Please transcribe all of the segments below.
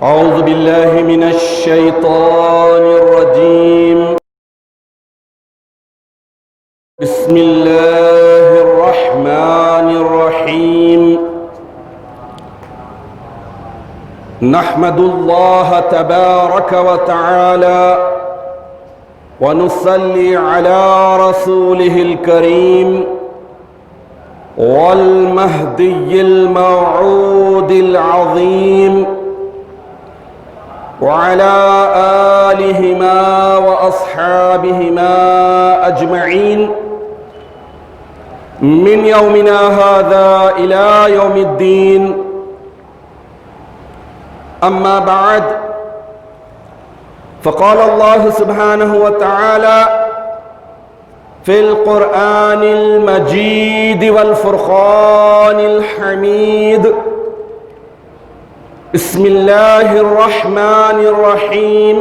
أعوذ بالله من الشيطان الرجيم. بسم الله الرحمن الرحيم. نحمد الله تبارك وتعالى ونصلي على رسوله الكريم والمهدي الموعود العظيم وعلى آلهما وأصحابهما أجمعين من يومنا هذا إلى يوم الدين. أما بعد، فقال الله سبحانه وتعالى في القرآن المجيد والفرقان الحميد: بسم الله الرحمن الرحيم.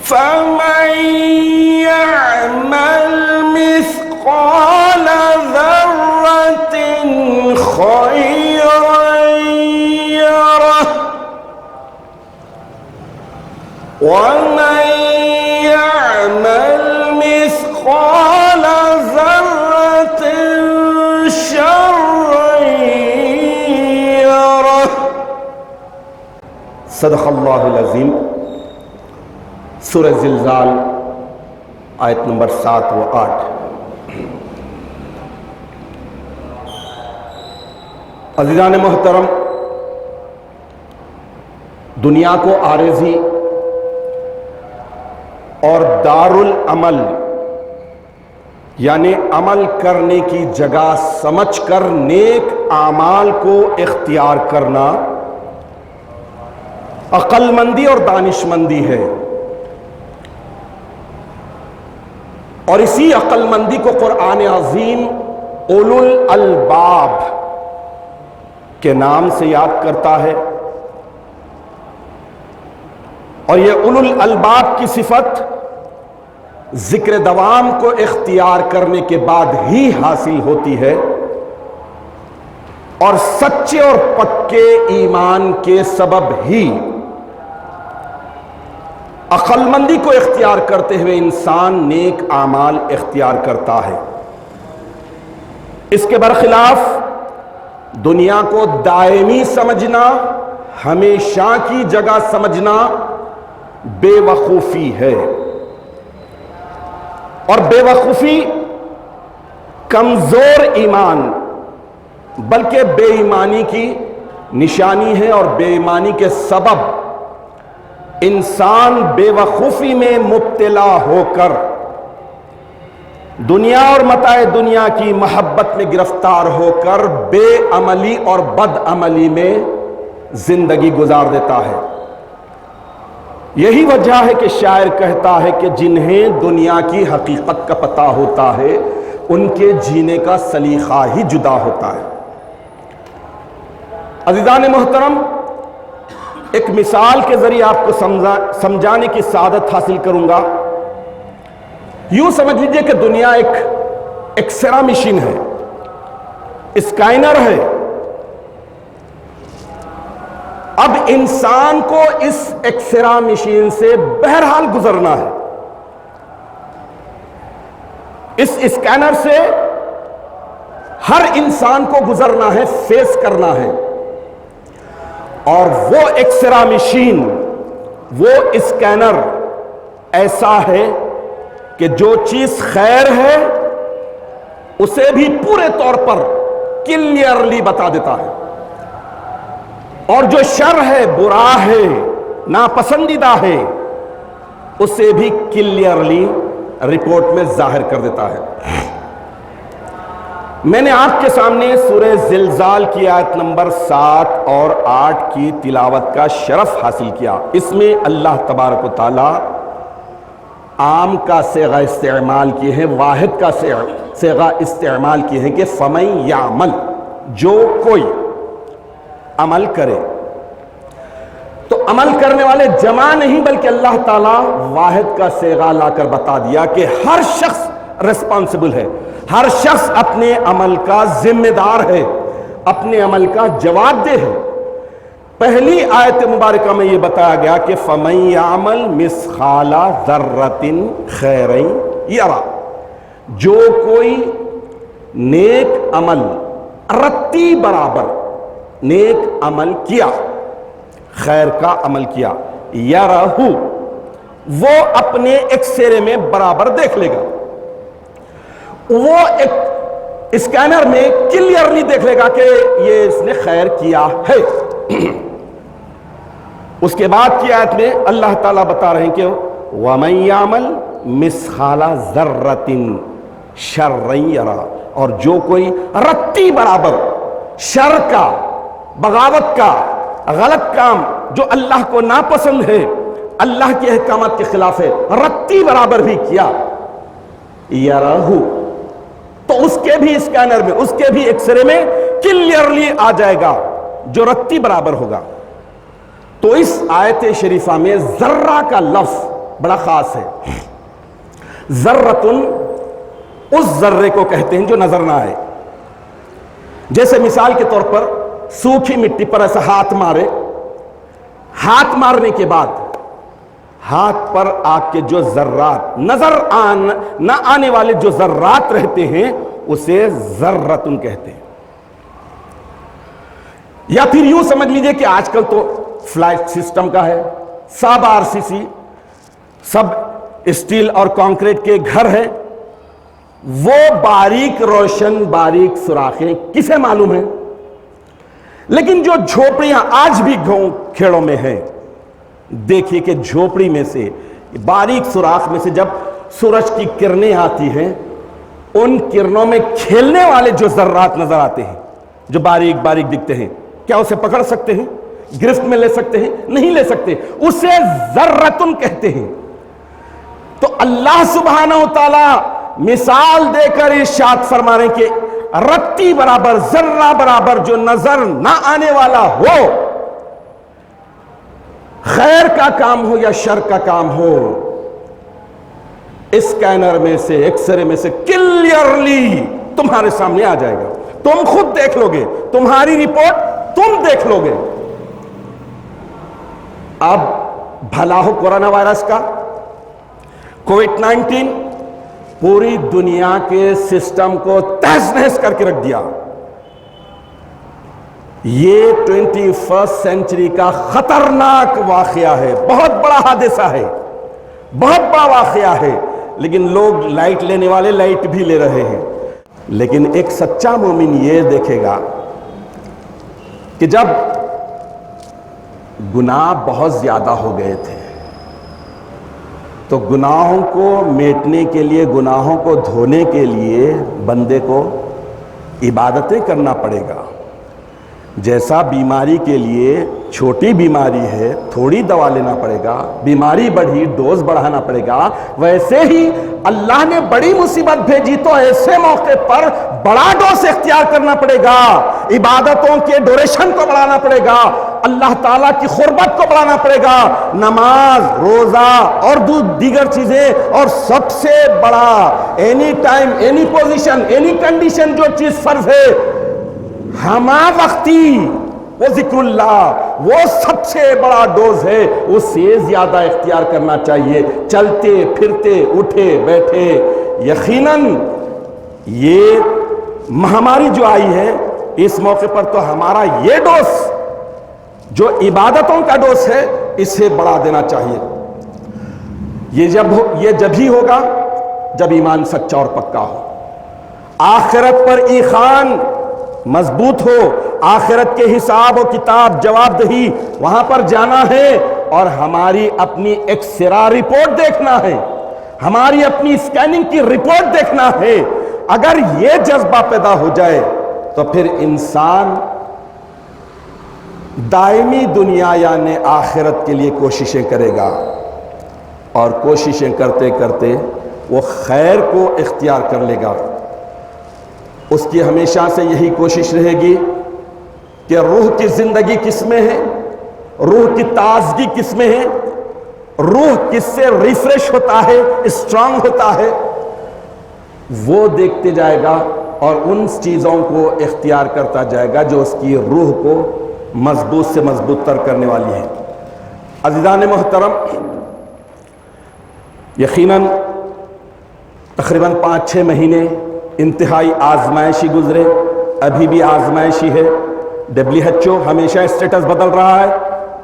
فمن يعمل مثقال ذرة خيرا يره ومن يعمل مثقال ذرة شرا يره. صدق اللہ العظیم. سورہ زلزال آیت نمبر 7 و 8. عزیزان محترم، دنیا کو عارضی اور دار العمل یعنی عمل کرنے کی جگہ سمجھ کر نیک اعمال کو اختیار کرنا عقل مندی اور دانش مندی ہے، اور اسی عقل مندی کو قرآن عظیم اولو الالباب کے نام سے یاد کرتا ہے. اور یہ اولو الالباب کی صفت ذکر دوام کو اختیار کرنے کے بعد ہی حاصل ہوتی ہے، اور سچے اور پکے ایمان کے سبب ہی عقل مندی کو اختیار کرتے ہوئے انسان نیک اعمال اختیار کرتا ہے. اس کے برخلاف دنیا کو دائمی سمجھنا، ہمیشہ کی جگہ سمجھنا بے وقوفی ہے، اور بے وقوفی کمزور ایمان بلکہ بے ایمانی کی نشانی ہے، اور بے ایمانی کے سبب انسان بے وقوفی میں مبتلا ہو کر دنیا اور متاع دنیا کی محبت میں گرفتار ہو کر بے عملی اور بد عملی میں زندگی گزار دیتا ہے. یہی وجہ ہے کہ شاعر کہتا ہے کہ جنہیں دنیا کی حقیقت کا پتہ ہوتا ہے ان کے جینے کا سلیقہ ہی جدا ہوتا ہے. عزیزان محترم، ایک مثال کے ذریعے آپ کو سمجھانے کی سعادت حاصل کروں گا. یوں سمجھ لیجئے کہ دنیا ایک ایکسرا مشین ہے، اسکینر ہے. اب انسان کو اس ایکسرا مشین سے بہرحال گزرنا ہے، اس اسکینر سے ہر انسان کو گزرنا ہے، فیس کرنا ہے. اور وہ ایکسرا مشین، وہ اسکینر ایسا ہے کہ جو چیز خیر ہے اسے بھی پورے طور پر کلیئرلی بتا دیتا ہے، اور جو شر ہے، برا ہے، ناپسندیدہ ہے، اسے بھی کلیئرلی رپورٹ میں ظاہر کر دیتا ہے. میں نے آپ کے سامنے سورہ زلزال کی آیت نمبر 7 اور 8 کی تلاوت کا شرف حاصل کیا. اس میں اللہ تبارک و تعالی عام کا صیغہ استعمال کیے ہیں، واحد کا صیغہ استعمال کیے ہیں کہ فَمَن يَعْمَلْ، جو کوئی عمل کرے. تو عمل کرنے والے جمع نہیں بلکہ اللہ تعالیٰ واحد کا صیغہ لا کر بتا دیا کہ ہر شخص ریسپانسبل ہے، ہر شخص اپنے عمل کا ذمہ دار ہے، اپنے عمل کا جواب دہ ہے۔ پہلی آیت مبارکہ میں یہ بتایا گیا کہ فَمَن يَعْمَلْ مِثْقَالَ ذَرَّةٍ خَيْرًا يَرَهُ، جو کوئی نیک عمل رتی برابر نیک عمل کیا، خیر کا عمل کیا، یَرَهُ، وہ اپنے ایکسرے میں برابر دیکھ لے گا، وہ ایک اسکینر میں کلیئرلی دیکھ لے گا کہ یہ اس نے خیر کیا ہے۔ اس کے بعد کی آیت میں اللہ تعالیٰ بتا رہے ہیں کہ وَمَن يَعْمَلْ مِثْقَالَ ذَرَّةٍ شَرًّا يَرَهُ، اور جو کوئی رتی برابر شر کا، بغاوت کا، غلط کام جو اللہ کو ناپسند ہے، اللہ کے احکامات کے خلاف ہے، رتی برابر بھی کیا، یَرَهُ، تو اس کے بھی اسکینر میں، اس کے بھی ایکسرے میں کلیئرلی آ جائے گا جو رتی برابر ہوگا۔ تو اس آیت شریفہ میں ذرہ کا لفظ بڑا خاص ہے۔ ذرۃن اس ذرے کو کہتے ہیں جو نظر نہ آئے، جیسے مثال کے طور پر سوکھی مٹی پر ایسا ہاتھ مارے، ہاتھ مارنے کے بعد ہاتھ پر آگ کے جو ذرات نظر نہ آنے والے جو ذرات رہتے ہیں اسے ذرۃن کہتے ہیں۔ یا پھر یوں سمجھ لیجئے کہ آج کل تو فلائٹ سسٹم کا ہے، سب RCC، سب اسٹیل اور کانکریٹ کے گھر ہیں، وہ باریک روشن باریک سوراخیں کسے معلوم ہیں؟ لیکن جو جھوپڑیاں آج بھی گاؤں کھیڑوں میں ہیں، دیکھیے کہ جھوپڑی میں سے باریک سوراخ میں سے جب سورج کی کرنیں آتی ہیں، ان کرنوں میں کھیلنے والے جو ذرات نظر آتے ہیں، جو باریک باریک دکھتے ہیں، کیا اسے پکڑ سکتے ہیں؟ گرفت میں لے سکتے ہیں؟ نہیں لے سکتے، اسے ذرۃن کہتے ہیں۔ تو اللہ سبحانہ وتعالی مثال دے کر ارشاد فرما رہے ہیں کہ رتی برابر، ذرہ برابر جو نظر نہ آنے والا ہو، خیر کا کام ہو یا شر کا کام ہو، اسکینر میں سے، ایکسرے میں سے کلیئرلی تمہارے سامنے آ جائے گا، تم خود دیکھ لو گے، تمہاری رپورٹ تم دیکھ لو گے۔ اب بھلا ہو کورونا وائرس کا، کووڈ-19 پوری دنیا کے سسٹم کو تہس نہس کر کے رکھ دیا۔ یہ 21 سینچری کا خطرناک واقعہ ہے، بہت بڑا حادثہ ہے، بہت بڑا واقعہ ہے، لیکن لوگ لائٹ لینے والے لائٹ بھی لے رہے ہیں۔ لیکن ایک سچا مومن یہ دیکھے گا کہ جب گناہ بہت زیادہ ہو گئے تھے تو گناہوں کو میٹنے کے لیے، گناہوں کو دھونے کے لیے بندے کو عبادتیں کرنا پڑے گا۔ جیسا بیماری کے لیے چھوٹی بیماری ہے تھوڑی دوا لینا پڑے گا، بیماری بڑھی ڈوز بڑھانا پڑے گا، ویسے ہی اللہ نے بڑی مصیبت بھیجی تو ایسے موقع پر بڑا ڈوز اختیار کرنا پڑے گا، عبادتوں کے ڈوریشن کو بڑھانا پڑے گا، اللہ تعالیٰ کی قربت کو بڑھانا پڑے گا، نماز، روزہ اور دیگر چیزیں، اور سب سے بڑا any time, any position, any condition جو چیز فرض ہے، ہما وقتی وہ ذکر اللہ، وہ سب سے بڑا ڈوز ہے، اس سے زیادہ اختیار کرنا چاہیے، چلتے پھرتے اٹھے بیٹھے۔ یقیناً یہ مہاماری جو آئی ہے اس موقع پر تو ہمارا یہ ڈوز جو عبادتوں کا ڈوز ہے اسے بڑھا دینا چاہیے۔ یہ جب ہی ہوگا جب ایمان سچا اور پکا ہو، آخرت پر ایمان مضبوط ہو، آخرت کے حساب و کتاب جواب دہی وہاں پر جانا ہے، اور ہماری اپنی ایکسرا رپورٹ دیکھنا ہے، ہماری اپنی اسکیننگ کی رپورٹ دیکھنا ہے۔ اگر یہ جذبہ پیدا ہو جائے تو پھر انسان دائمی دنیا یعنی آخرت کے لیے کوششیں کرے گا، اور کوششیں کرتے کرتے وہ خیر کو اختیار کر لے گا۔ اس کی ہمیشہ سے یہی کوشش رہے گی کہ روح کی زندگی کس میں ہے، روح کی تازگی کس میں ہے، روح کس سے ریفریش ہوتا ہے، اسٹرانگ ہوتا ہے، وہ دیکھتے جائے گا اور ان چیزوں کو اختیار کرتا جائے گا جو اس کی روح کو مضبوط سے مضبوط تر کرنے والی ہے۔ عزیزان محترم، یقیناً تقریباً 5-6 مہینے انتہائی آزمائشی گزرے، ابھی بھی آزمائشی ہے۔ WHO ہمیشہ اسٹیٹس بدل رہا ہے،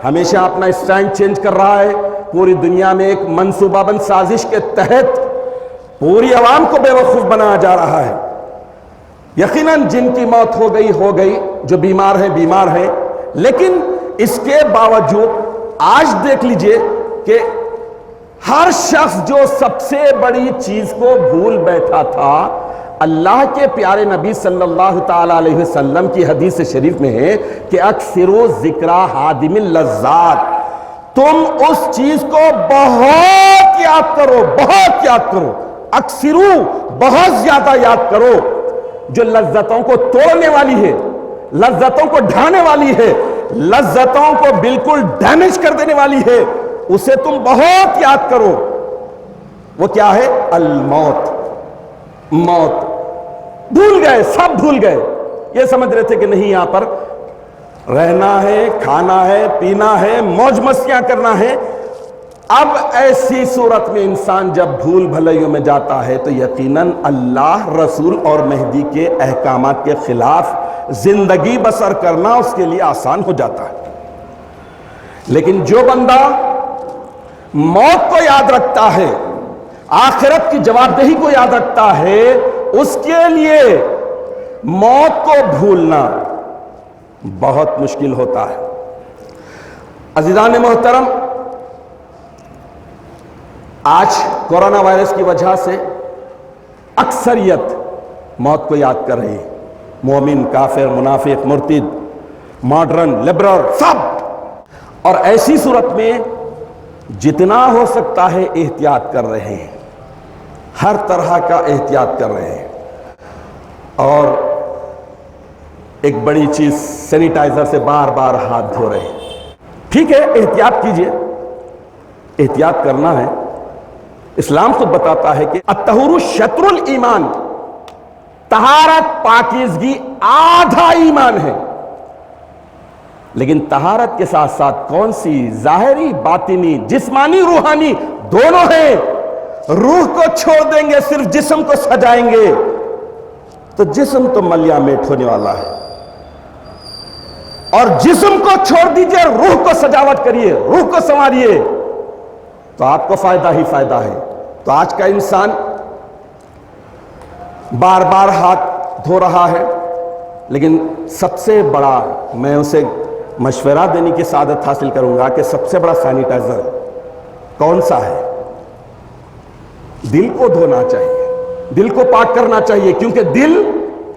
ہمیشہ اپنا اسٹینڈ چینج کر رہا ہے۔ پوری دنیا میں ایک منصوبہ بند سازش کے تحت پوری عوام کو بے وقوف بنایا جا رہا ہے۔ یقیناً جن کی موت ہو گئی، جو بیمار ہیں، لیکن اس کے باوجود آج دیکھ لیجئے کہ ہر شخص جو سب سے بڑی چیز کو بھول بیٹھا تھا، اللہ کے پیارے نبی صلی اللہ تعالیٰ علیہ وسلم کی حدیث شریف میں ہے کہ اکثروا ذکر حادم اللذات، تم اس چیز کو بہت یاد کرو، اکثروا بہت زیادہ یاد کرو، جو لذتوں کو توڑنے والی ہے، لذتوں کو ڈھانے والی ہے، لذتوں کو بالکل ڈیمیج کر دینے والی ہے، اسے تم بہت یاد کرو۔ وہ کیا ہے؟ الموت، موت۔ بھول گئے، سب بھول گئے، یہ سمجھ رہے تھے کہ نہیں، یہاں پر رہنا ہے، کھانا ہے، پینا ہے، موج مستیاں کرنا ہے۔ اب ایسی صورت میں انسان جب بھول بھلائیوں میں جاتا ہے تو یقیناً اللہ، رسول اور مہدی کے احکامات کے خلاف زندگی بسر کرنا اس کے لیے آسان ہو جاتا ہے۔ لیکن جو بندہ موت کو یاد رکھتا ہے، آخرت کی جواب دہی کو یاد رکھتا ہے، اس کے لیے موت کو بھولنا بہت مشکل ہوتا ہے۔ عزیزان محترم، آج کورونا وائرس کی وجہ سے اکثریت موت کو یاد کر رہی ہے، مومن، کافر، منافق، مرتد، ماڈرن، لبرل، سب۔ اور ایسی صورت میں جتنا ہو سکتا ہے احتیاط کر رہے ہیں، ہر طرح کا احتیاط کر رہے ہیں۔ اور ایک بڑی چیز، سینیٹائزر سے بار بار ہاتھ دھو رہے ہیں۔ ٹھیک ہے، احتیاط کیجئے، احتیاط کرنا ہے۔ اسلام خود بتاتا ہے کہ الطہور شطر الایمان، طہارت، پاکیزگی آدھا ایمان ہے۔ لیکن طہارت کے ساتھ ساتھ کون سی؟ ظاہری، باطنی، جسمانی، روحانی، دونوں ہیں۔ روح کو چھوڑ دیں گے، صرف جسم کو سجائیں گے تو جسم تو ملیا میٹ ہونے والا ہے، اور جسم کو چھوڑ دیجئے، روح کو سجاوٹ کریے، روح کو سنواریے تو آپ کو فائدہ ہی فائدہ ہے۔ تو آج کا انسان بار بار ہاتھ دھو رہا ہے، لیکن سب سے بڑا، میں اسے مشورہ دینے کی سعادت حاصل کروں گا کہ سب سے بڑا سینیٹائزر کون سا ہے؟ دل کو دھونا چاہیے، دل کو پاک کرنا چاہیے، کیونکہ دل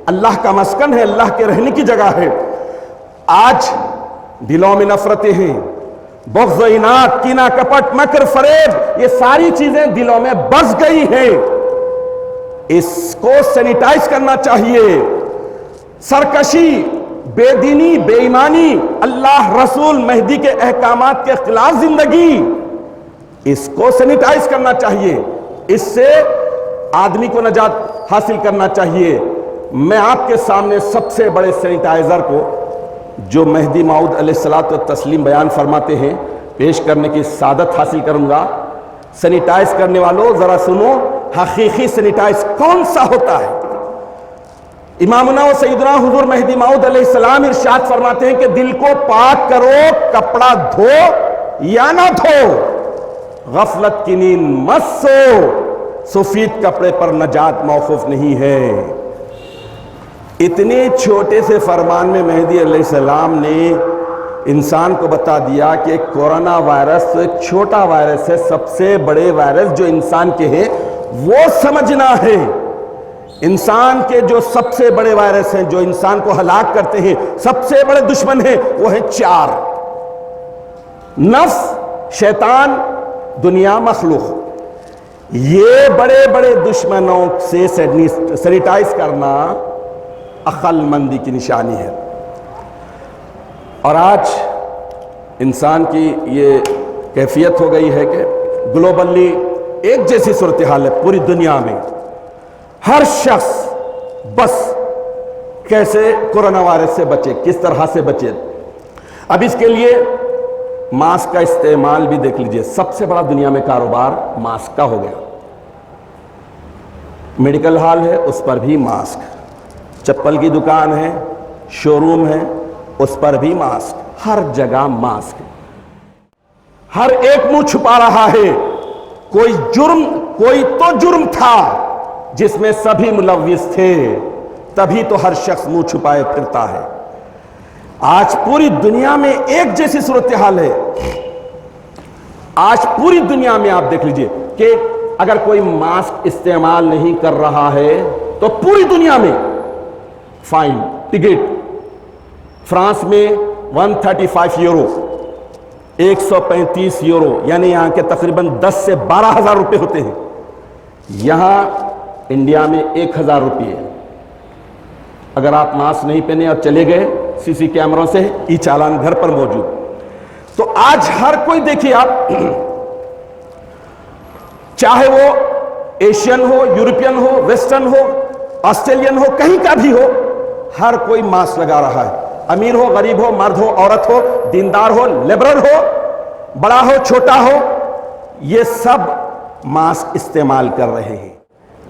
اللہ کا مسکن ہے، اللہ کے رہنے کی جگہ ہے۔ آج دلوں میں نفرتیں ہیں، بغض، اناد، کینہ، کپٹ، مکر، فریب، یہ ساری چیزیں دلوں میں بس گئی ہیں۔ اس کو سینیٹائز کرنا چاہیے۔ سرکشی، بے دینی، بے ایمانی، اللہ، رسول، مہدی کے احکامات کے خلاف زندگی، اس کو سینیٹائز کرنا چاہیے۔ اس سے آدمی کو نجات حاصل کرنا چاہیے۔ میں آپ کے سامنے سب سے بڑے سینیٹائزر کو، جو مہدی موعود علیہ الصلوۃ والتسلیم بیان فرماتے ہیں، پیش کرنے کی سعادت حاصل کروں گا۔ سینیٹائز کرنے والوں ذرا سنو، حقیقی سینیٹائز کون سا ہوتا ہے؟ امامنا و سیدنا حضور مہدی موعود علیہ السلام ارشاد فرماتے ہیں کہ دل کو پاک کرو، کپڑا دھو یا نہ دھو، غفلت کی نیند مت سو، سفید کپڑے پر نجات موقوف نہیں ہے۔ اتنے چھوٹے سے فرمان میں مہدی علیہ السلام نے انسان کو بتا دیا کہ کورونا وائرس ایک چھوٹا وائرس ہے، سب سے بڑے وائرس جو انسان کے ہیں وہ سمجھنا ہے۔ انسان کے جو سب سے بڑے وائرس ہیں، جو انسان کو ہلاک کرتے ہیں، سب سے بڑے دشمن ہیں، وہ ہیں 4: نفس، شیطان، دنیا، مخلوق۔ یہ بڑے بڑے دشمنوں سے سینیٹائز کرنا عقل مندی کی نشانی ہے۔ اور آج انسان کی یہ کیفیت ہو گئی ہے کہ گلوبلی ایک جیسی صورتحال ہے پوری دنیا میں۔ ہر شخص بس کیسے کورونا وائرس سے بچے، کس طرح سے بچے۔ اب اس کے لیے ماسک کا استعمال بھی دیکھ لیجئے، سب سے بڑا دنیا میں کاروبار ماسک کا ہو گیا۔ میڈیکل ہال ہے، اس پر بھی ماسک، چپل کی دکان ہے، شو روم ہے، اس پر بھی ماسک، ہر جگہ ماسک۔ ہر ایک منہ چھپا رہا ہے، کوئی تو جرم تھا جس میں سبھی ملوث تھے، تبھی تو ہر شخص منہ چھپائے پھرتا ہے۔ آج پوری دنیا میں ایک جیسی صورتحال ہے۔ آج پوری دنیا میں آپ دیکھ لیجئے کہ اگر کوئی ماسک استعمال نہیں کر رہا ہے تو پوری دنیا میں فائن، ٹکٹ۔ فرانس میں 135 یورو، 135 یورو، یعنی یہاں کے تقریباً 10 سے 12 ہزار روپے ہوتے ہیں۔ یہاں انڈیا میں 1000 روپے۔ اگر آپ ماسک نہیں پہنے اور چلے گئے، سی سی کیمروں سے ای چالان گھر پر موجود۔ تو آج ہر کوئی دیکھیے آپ، چاہے وہ ایشین ہو، یورپین ہو، ویسٹرن ہو، آسٹریلین ہو، کہیں کا بھی ہو، ہر کوئی ماسک لگا رہا ہے۔ امیر ہو، غریب ہو، مرد ہو، عورت ہو، دیندار ہو، لبرل ہو، بڑا ہو، چھوٹا ہو، یہ سب ماسک استعمال کر رہے ہیں۔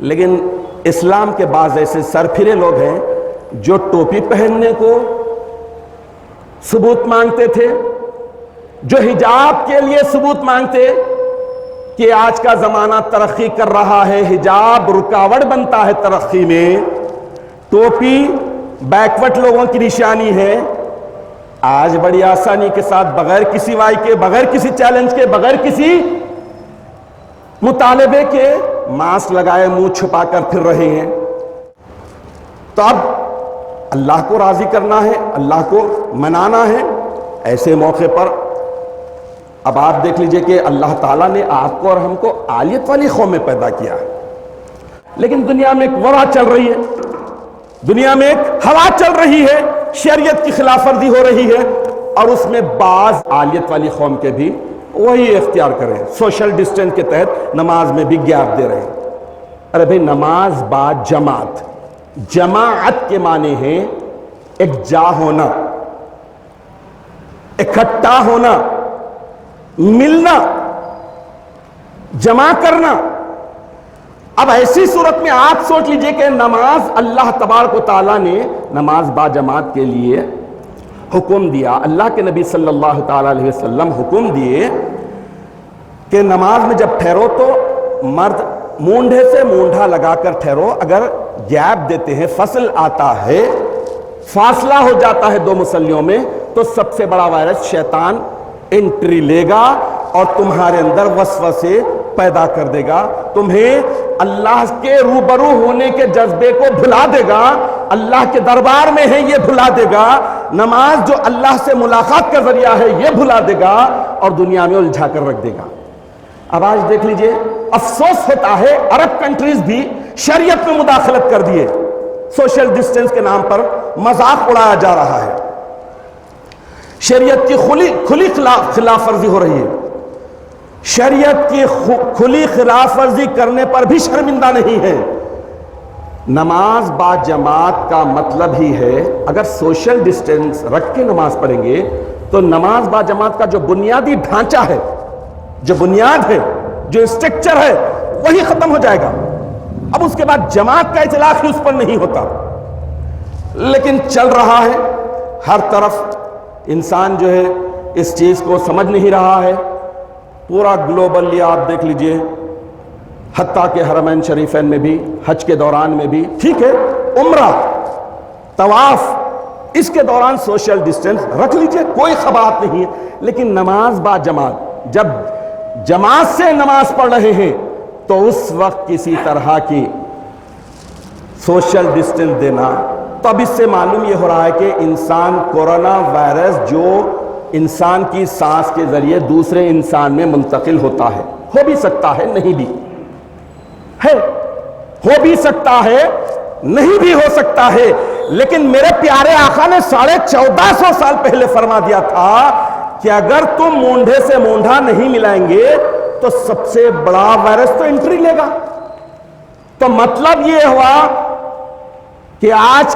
لیکن اسلام کے بعض ایسے سرپھرے لوگ ہیں جو ٹوپی پہننے کو ثبوت مانگتے تھے، جو حجاب کے لیے ثبوت مانگتے کہ آج کا زمانہ ترقی کر رہا ہے، حجاب رکاوٹ بنتا ہے ترقی میں، ٹوپی بیکورڈ لوگوں کی نشانی ہے۔ آج بڑی آسانی کے ساتھ، بغیر کسی وائی کے، بغیر کسی چیلنج کے، بغیر کسی مطالبے کے، ماسک لگائے منہ چھپا کر پھر رہے ہیں۔ تو اب اللہ کو راضی کرنا ہے، اللہ کو منانا ہے۔ ایسے موقع پر اب آپ دیکھ لیجئے کہ اللہ تعالیٰ نے آپ کو اور ہم کو عالیت والی قوم میں پیدا کیا ہے، لیکن دنیا میں ایک وبا چل رہی ہے، دنیا میں ایک ہوا چل رہی ہے، شریعت کی خلاف ورزی ہو رہی ہے، اور اس میں بعض عالیت والی قوم کے بھی وہی اختیار کر رہے ہیں، سوشل ڈسٹینس کے تحت نماز میں بھی گیپ دے رہے ہیں۔ ارے بھئی، نماز با جماعت، جماعت کے معنی ہے ایک جا ہونا، اکٹھا ہونا، ملنا، جمع کرنا۔ اب ایسی صورت میں آپ سوچ لیجئے کہ نماز اللہ تبارک و تعالیٰ نے نماز با جماعت کے لیے حکم دیا، اللہ کے نبی صلی اللہ تعالیٰ علیہ وسلم حکم دیے کہ نماز میں جب ٹھہرو تو مرد مونڈھے سے مونڈھا لگا کر ٹھہرو، اگر گیپ دیتے ہیں، فصل آتا ہے، فاصلہ ہو جاتا ہے دو مصلیوں میں، تو سب سے بڑا وائرس شیطان انٹری لے گا اور تمہارے اندر وسوسے پیدا کر دے گا، تمہیں اللہ کے روبرو ہونے کے جذبے کو بھلا دے گا، اللہ کے دربار میں ہے یہ بھلا دے گا، نماز جو اللہ سے ملاقات کا ذریعہ ہے یہ بھلا دے گا، اور دنیا میں الجھا کر رکھ دے گا۔ اب آج دیکھ لیجئے، افسوس ہوتا ہے عرب کنٹریز بھی شریعت میں مداخلت کر دیے، سوشل ڈسٹینس کے نام پر مذاق اڑایا جا رہا ہے، شریعت کی کھلی خلاف ورزی ہو رہی ہے۔ شریعت کی کھلی خلاف ورزی کرنے پر بھی شرمندہ نہیں ہے۔ نماز با جماعت کا مطلب ہی ہے، اگر سوشل ڈسٹینس رکھ کے نماز پڑھیں گے تو نماز با جماعت کا جو بنیادی ڈھانچہ ہے، جو بنیاد ہے، جو اسٹرکچر ہے، وہی ختم ہو جائے گا۔ اب اس کے بعد جماعت کا اطلاق ہی اس پر نہیں ہوتا، لیکن چل رہا ہے ہر طرف۔ انسان جو ہے اس چیز کو سمجھ نہیں رہا ہے، پورا گلوبلی آپ دیکھ لیجئے، حتیٰ کہ حرمین شریفین میں بھی، حج کے دوران میں بھی، ٹھیک ہے، عمرہ، طواف، اس کے دوران سوشل ڈسٹینس رکھ لیجئے، کوئی خبات نہیں ہے، لیکن نماز با جماعت، جب جماعت سے نماز پڑھ رہے ہیں تو اس وقت کسی طرح کی سوشل ڈسٹینس دینا، تو اب اس سے معلوم یہ ہو رہا ہے کہ انسان کورونا وائرس جو انسان کی سانس کے ذریعے دوسرے انسان میں منتقل ہوتا ہے، ہو بھی سکتا ہے، نہیں بھی ہے، ہو بھی سکتا ہے، نہیں بھی ہو سکتا ہے، لیکن میرے پیارے آقا نے 1450 سال پہلے فرما دیا تھا کہ اگر تم مونڈھے سے مونڈھا نہیں ملائیں گے تو سب سے بڑا وائرس تو انٹری لے گا۔ تو مطلب یہ ہوا کہ آج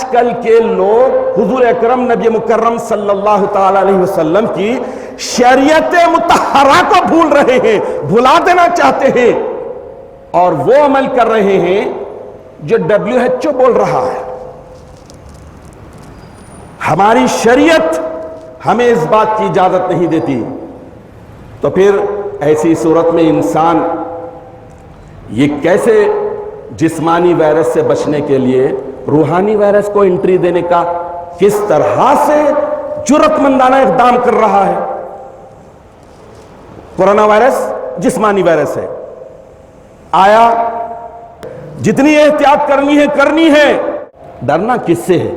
کل کے لوگ حضور اکرم نبی مکرم صلی اللہ تعالی علیہ وسلم کی شریعت مطہرہ کو بھول رہے ہیں، بھلا دینا چاہتے ہیں، اور وہ عمل کر رہے ہیں جو WHO بول رہا ہے۔ ہماری شریعت ہمیں اس بات کی اجازت نہیں دیتی۔ تو پھر ایسی صورت میں انسان یہ کیسے جسمانی وائرس سے بچنے کے لیے روحانی وائرس کو انٹری دینے کا کس طرح سے جرأت مندانہ اقدام کر رہا ہے؟ کورونا وائرس جسمانی وائرس ہے، آیا، جتنی احتیاط کرنی ہے۔ ڈرنا کس سے ہے؟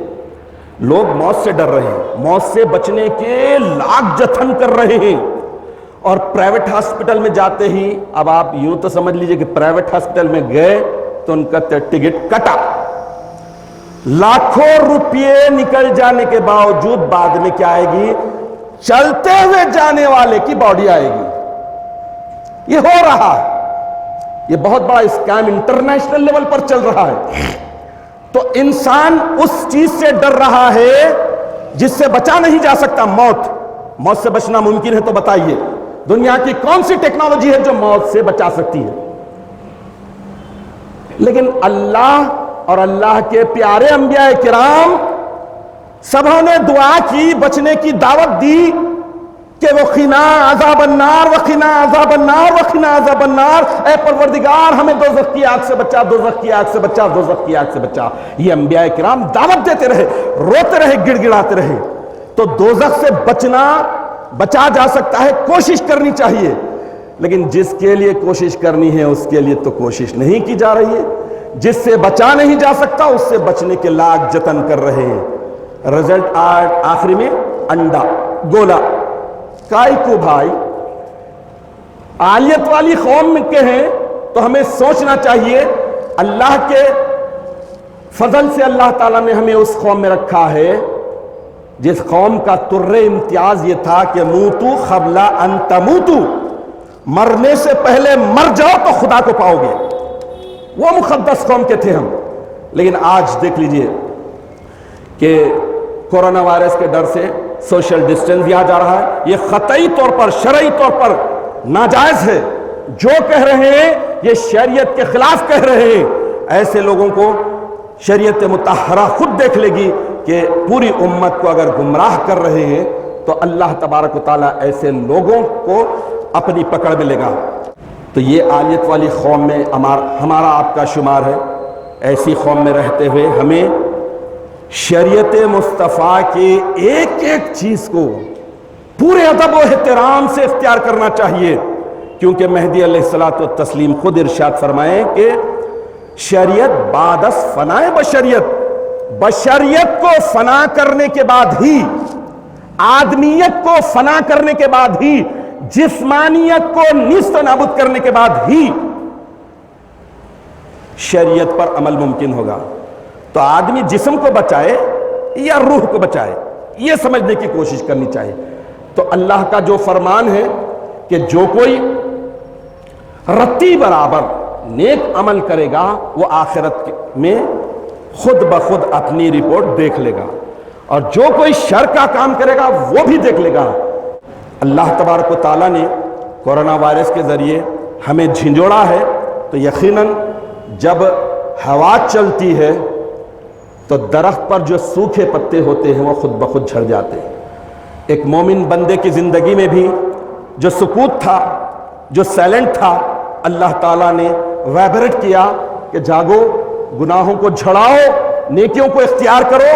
لوگ موت سے ڈر رہے ہیں، موت سے بچنے کے لاکھ جتن کر رہے ہیں، اور پرائیویٹ ہاسپٹل میں جاتے ہی، اب آپ یوں تو سمجھ لیجئے کہ پرائیویٹ ہاسپٹل میں گئے تو ان کا ٹکٹ کٹا، لاکھوں روپے نکل جانے کے باوجود بعد میں کیا آئے گی؟ چلتے ہوئے جانے والے کی باڈی آئے گی۔ یہ ہو رہا ہے، یہ بہت بڑا اسکیم انٹرنیشنل لیول پر چل رہا ہے۔ تو انسان اس چیز سے ڈر رہا ہے جس سے بچا نہیں جا سکتا، موت سے بچنا ممکن ہے تو بتائیے دنیا کی کون سی ٹیکنالوجی ہے جو موت سے بچا سکتی ہے؟ لیکن اللہ اور اللہ کے پیارے انبیاء کرام سبھوں نے دعا کی، بچنے کی دعوت دی کہ وقنا عذاب النار، وقنا عذاب النار، وقنا عذاب النار، اے پروردگار ہمیں دوزخ کی آگ سے بچا، دوزخ کی آگ سے بچا، دوزخ کی آگ سے بچا۔ یہ انبیاء کرام دعوت دیتے رہے، روتے رہے، گڑ گڑاتے رہے۔ تو دوزخ سے بچا جا سکتا ہے، کوشش کرنی چاہیے، لیکن جس کے لیے کوشش کرنی ہے اس کے لیے تو کوشش نہیں کی جا رہی ہے۔ جس سے بچا نہیں جا سکتا اس سے بچنے کے لاکھ جتن کر رہے ہیں۔ رزلٹ آخری میں انڈا گولا۔ کائی کو بھائی عالیت والی قوم کے ہیں تو ہمیں سوچنا چاہیے اللہ کے فضل سے اللہ تعالیٰ نے ہمیں اس قوم میں رکھا ہے جس قوم کا ترے امتیاز یہ تھا کہ موتو قبل ان تموتو، مرنے سے پہلے مر جاؤ تو خدا کو پاؤ گے۔ وہ مقدس قوم کے تھے ہم۔ لیکن آج دیکھ لیجئے کہ کورونا وائرس کے ڈر سے سوشل ڈسٹینس دیا جا رہا ہے۔ یہ قطعی طور پر، شرعی طور پر ناجائز ہے۔ جو کہہ رہے ہیں یہ شریعت کے خلاف کہہ رہے ہیں۔ ایسے لوگوں کو شریعت مطہرہ خود دیکھ لے گی کہ پوری امت کو اگر گمراہ کر رہے ہیں تو اللہ تبارک و تعالیٰ ایسے لوگوں کو اپنی پکڑ میں لے گا۔ تو یہ عالیت والی قوم میں ہمارا آپ کا شمار ہے۔ ایسی قوم میں رہتے ہوئے ہمیں شریعت مصطفیٰ کے ایک ایک چیز کو پورے ادب و احترام سے اختیار کرنا چاہیے، کیونکہ مہدی علیہ الصلوۃ والتسلیم خود ارشاد فرمائیں کہ شریعت بعد از فنائے بشریت کو فنا کرنے کے بعد ہی، آدمیت کو فنا کرنے کے بعد ہی، جسمانیت کو نیست و نابود کرنے کے بعد ہی شریعت پر عمل ممکن ہوگا۔ تو آدمی جسم کو بچائے یا روح کو بچائے، یہ سمجھنے کی کوشش کرنی چاہیے۔ تو اللہ کا جو فرمان ہے کہ جو کوئی رتی برابر نیک عمل کرے گا وہ آخرت میں خود بخود اپنی رپورٹ دیکھ لے گا، اور جو کوئی شر کا کام کرے گا وہ بھی دیکھ لے گا۔ اللہ تبارک و تعالیٰ نے کورونا وائرس کے ذریعے ہمیں جھنجھوڑا ہے، تو یقیناً جب ہوا چلتی ہے تو درخت پر جو سوکھے پتے ہوتے ہیں وہ خود بخود جھڑ جاتے ہیں۔ ایک مومن بندے کی زندگی میں بھی جو سکوت تھا، جو سائلنٹ تھا، اللہ تعالیٰ نے وائبریٹ کیا کہ جاگو، گناہوں کو جھڑاؤ، نیکیوں کو اختیار کرو،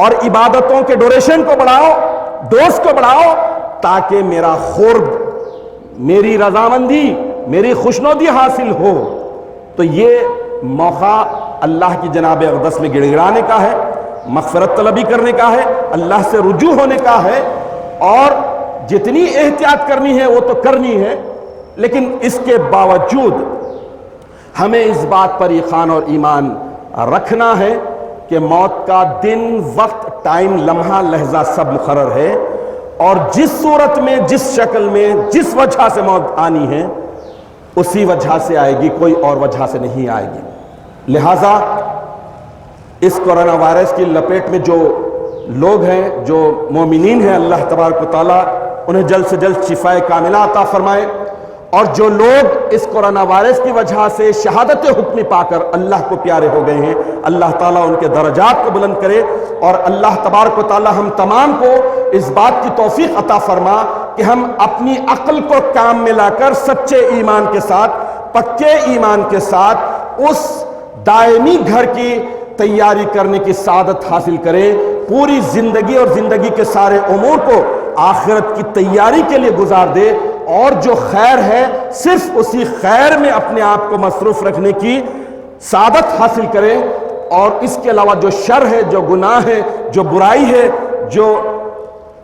اور عبادتوں کے ڈوریشن کو بڑھاؤ، ڈوز کو بڑھاؤ، تاکہ میرا قرب، میری رضامندی، میری خوشنودی حاصل ہو۔ تو یہ موقع اللہ کی جناب اقدس میں گڑ گڑانے کا ہے، مغفرت طلبی کرنے کا ہے، اللہ سے رجوع ہونے کا ہے، اور جتنی احتیاط کرنی ہے وہ تو کرنی ہے، لیکن اس کے باوجود ہمیں اس بات پر یقین اور ایمان رکھنا ہے کہ موت کا دن، وقت، ٹائم، لمحہ، لحظہ سب مقرر ہے، اور جس صورت میں، جس شکل میں، جس وجہ سے موت آنی ہے اسی وجہ سے آئے گی، کوئی اور وجہ سے نہیں آئے گی۔ لہٰذا اس کورونا وائرس کی لپیٹ میں جو لوگ ہیں، جو مومنین ہیں، اللہ تبارک و تعالیٰ انہیں جلد سے جلد شفائے کاملہ عطا فرمائے، اور جو لوگ اس کورونا وائرس کی وجہ سے شہادت حکمی پا کر اللہ کو پیارے ہو گئے ہیں، اللہ تعالیٰ ان کے درجات کو بلند کرے، اور اللہ تبارک و تعالیٰ ہم تمام کو اس بات کی توفیق عطا فرما کہ ہم اپنی عقل کو کام میں لا کر سچے ایمان کے ساتھ، پکے ایمان کے ساتھ اس دائمی گھر کی تیاری کرنے کی سعادت حاصل کریں، پوری زندگی اور زندگی کے سارے امور کو آخرت کی تیاری کے لیے گزار دے، اور جو خیر ہے صرف اسی خیر میں اپنے آپ کو مصروف رکھنے کی سعادت حاصل کریں، اور اس کے علاوہ جو شر ہے، جو گناہ ہے، جو برائی ہے، جو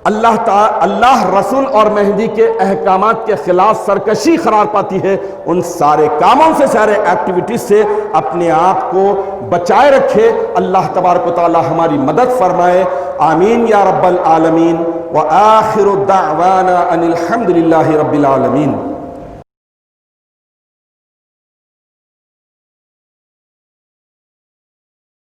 اللہ رسول اور مہدی کے احکامات کے خلاف سرکشی قرار پاتی ہے، ان سارے کاموں سے، سارے ایکٹیویٹیز سے اپنے آپ کو بچائے رکھے۔ اللہ تبارک و تعالی ہماری مدد فرمائے، آمین یا رب العالمین۔ وآخر دعوانا ان الحمد للہ رب العالمین۔